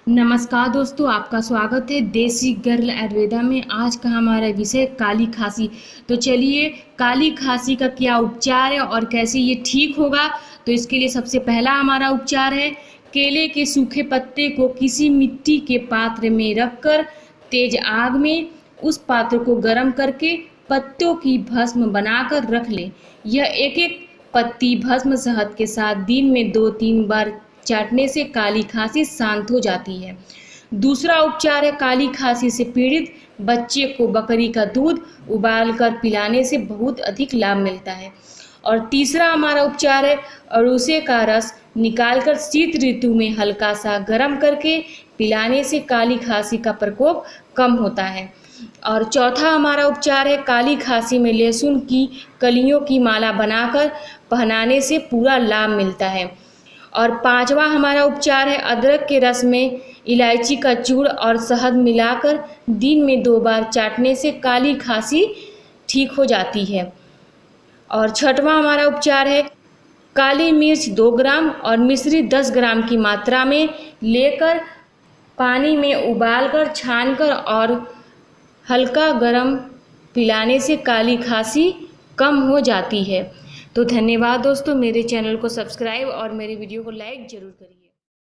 नमस्कार दोस्तों, आपका स्वागत है देसी गर्ल आयुर्वेदा में। आज का हमारा विषय काली खांसी। तो चलिए, काली खांसी का क्या उपचार है और कैसे ये ठीक होगा। तो इसके लिए सबसे पहला हमारा उपचार है, केले के सूखे पत्ते को किसी मिट्टी के पात्र में रखकर तेज आग में उस पात्र को गर्म करके पत्तों की भस्म बनाकर रख लें। यह एक एक पत्ती भस्म शहद के साथ दिन में 2-3 बार चाटने से काली खांसी शांत हो जाती है। दूसरा उपचार है, काली खांसी से पीड़ित बच्चे को बकरी का दूध उबालकर पिलाने से बहुत अधिक लाभ मिलता है। और तीसरा हमारा उपचार है, अरूसे का रस निकालकर शीत ऋतु में हल्का सा गर्म करके पिलाने से काली खांसी का प्रकोप कम होता है। और चौथा हमारा उपचार है, काली खांसी में लहसुन की कलियों की माला बनाकर पहनाने से पूरा लाभ मिलता है। और पांचवा हमारा उपचार है, अदरक के रस में इलायची का चूर्ण और शहद मिलाकर दिन में 2 बार चाटने से काली खांसी ठीक हो जाती है। और छठवां हमारा उपचार है, काली मिर्च 2 ग्राम और मिश्री 10 ग्राम की मात्रा में लेकर पानी में उबालकर छानकर और हल्का गरम पिलाने से काली खांसी कम हो जाती है। तो धन्यवाद दोस्तों, मेरे चैनल को सब्सक्राइब और मेरे वीडियो को लाइक ज़रूर करिए।